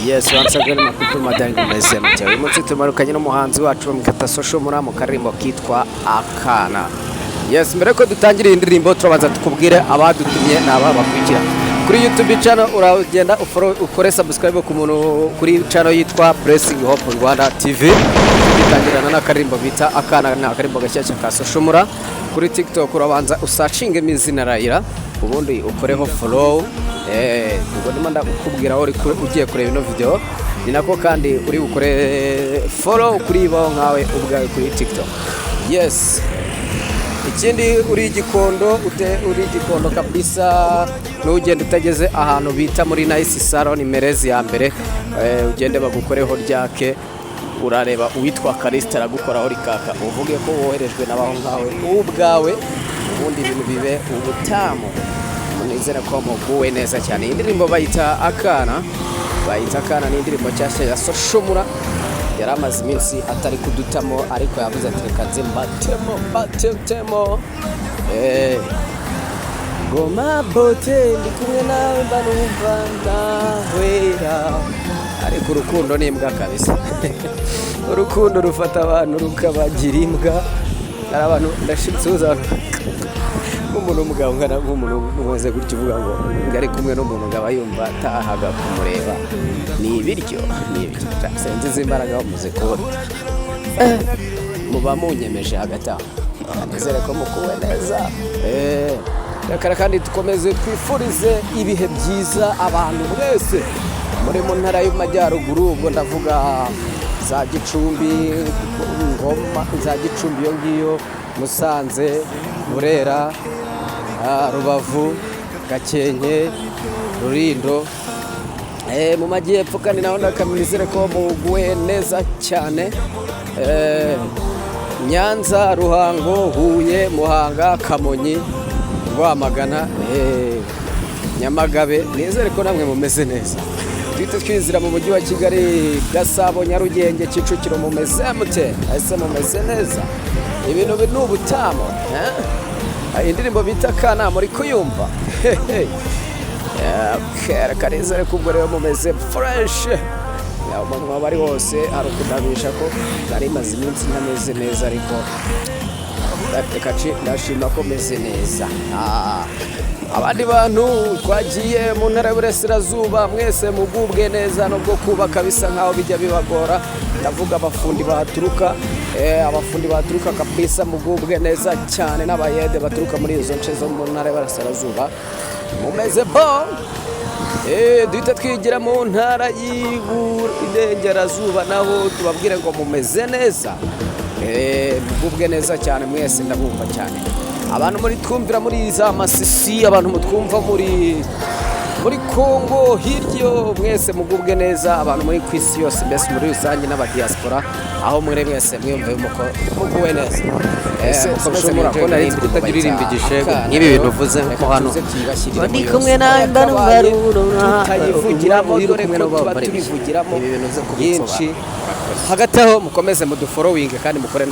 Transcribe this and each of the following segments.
Yes, once again makutu madani meze mutya. Uyu munsi tumarukanye n'umuhanzi wacu bamukata social muri mu karimbo kitwa Akana. Yes, mbere ko dutangira indirimbo turabanza tukubwire abadutumye naba bakwikira. Kuri YouTube channel uragenda ukore subscribe ku muntu kuri channel yitwa Blessing Hope Rwanda TV. Dutangirana na karimbo bita Akana na karimbo gashyashya ka social. Kuri TikTok urabanza usachinge mizina Raila ubundi ukoreho follow ubwo ndimo ndakubwira aho ugiye kureba ino video ni nako kandi uri ukore follow kuri bo nkawe ubwawe kuri TikTok. Yes, ikindi uri igikondo kabisa n'ugenda utageze ahantu bita muri Nice Salon Merezi ya mbere ugende bagukoreho ryake urareba uwitwa Karista aragukoraho rikaka uvuge ko woherejwe nabaho nkawe ubwawe ubundi ibintu bibe ubutamu munizera ko muguwe neza cyane. Indirimbo bayita Akana ni indirimbo cyashya ya Soshomura yaramaze iminsi atari kudutamo ariko yavuze ati reka nze mbatemo goma bote ndi kumwe nawe mbanumva ndahwera ariko urukundo ni imbwa kabisa urukundo rufata abantu rukabagira imbwa ari abantu ndashitsuza umuntu umugabo ngana nk'umuntu umaze gutyo uvuga ngo ngari kumwe n'umuntu ngaba yumva atahaga kumureba ni ibiryo senze zimbaraga bamuze kubona muba munyemeje hagati aho nizere ko mukuwe neza yakara kandi tukomeze twifurize ibihe byiza abantu mwese muri mu ntara y'Amajyaruguru ubwo ndavuga za Gicumbi Ngoma za Gicumbi yo ngiyo Musanze Burera Rubavu Gakenke Rurindo mu majyepfo kandi naho ndakamizere ko muguwe neza cyane Nyanza Ruhango Huye Muhanga Kamonyi Rwamagana Nyamagabe nizere ko namwe mumeze neza. Twizira mu mujyi wa Kigali Gasabo Nyarugenge Kicukiro mumeze mute ese mumeze neza ibintu biri n'ubutamo indirimbo bita Akana muri kuyumva karizere kubwo rero mumeze fresh umuntu bari hose ari kudabisha ko bari maze iminsi ntameze neza ariko ndashima ko meze neza. Abandi bantu twagiye mu ntara y'Uburasirazuba mwese mugubwe neza no bwo kubaka bisa nkaho bijya bibagora ndavuga abafundi baturuka kabisa mugubwe neza cyane n'abayede baturuka muri izo nce zo mu ntara y'Uburasirazuba mumeze bon duhita twigira mu ntara y'Iburengerazuba naho tubabwire ngo mumeze neza mugubwe neza cyane mwese ndabumva cyane. Abantu muri twumvira muri za Masisi abantu mutwumva muri Kongo hiryo mwese mugubwe neza abantu muri kwisi yose mbese muri rusange n'abadiaspora aho muri mwese mwumve muguwe neza. Soshomura ko nari kutagirira imbigishego n'ibi bintu uvuze ko hano ndi kumwe nawe mbarumbaruro tayivugiramo dore ko tuba tubivugiramo byinshi hagati aho mukomeze mudufollowing kandi mukore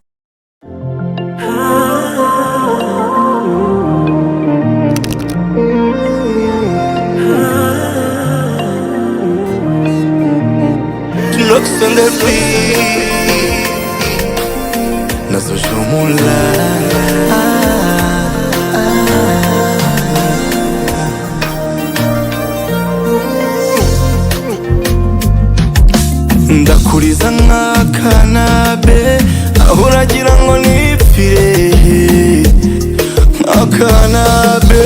looks on the beat na Soshomura ndakuriza nk'akana be aho uragira ngo nipfire nk'akana be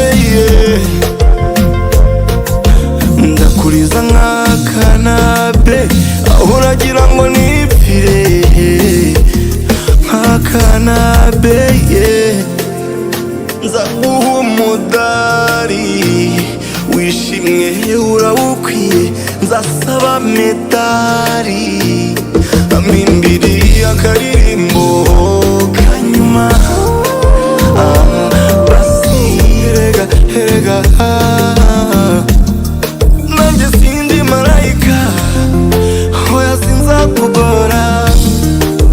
ndakuriza nk'akana be aho uragira ngo nipfire nk'akana be nzaguha umudari wishimwe urawukwiye nzasaba medari amimbiri akaririmbo kanyuma basi erega nanjye sindi marayika hoya sinzakugora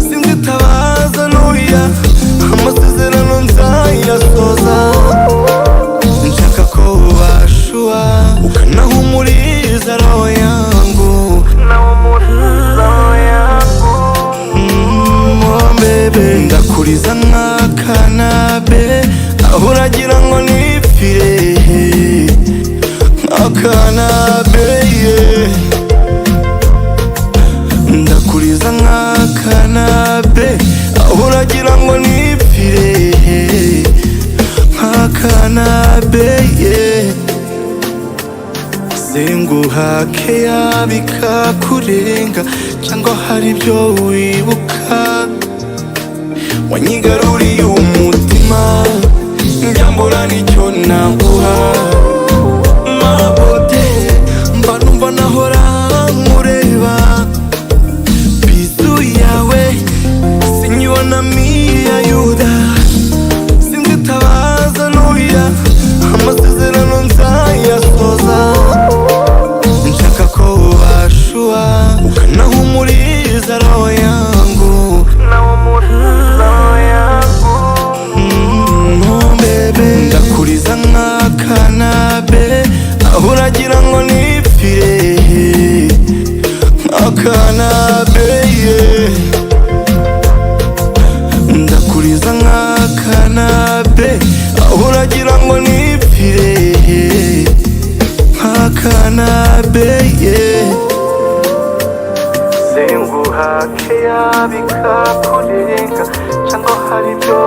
sinzitabaza n'uya amasezerano nzayasoza nshaka ko ubashua ukanahumuriza roho yangu keya bikakurenga cyangwa hari ibyo wibuka wanyigaruriye umutima njyambura nicyo naguha mabote mba numva nahora nkureba bizu yawe sinyibona miya yuda sinzitabaza nuya amasezerano nzayasoza nshaka ko ubashua ukanahumuriza roho yangu ndakuriza nk'akanabe aho uragira ngo nipfire nk'akanabe ndakuriza nk'akanabe aho uragira ngo nipfire nk'akanabe singuhake yabikakurenga cyangwa hari ibyo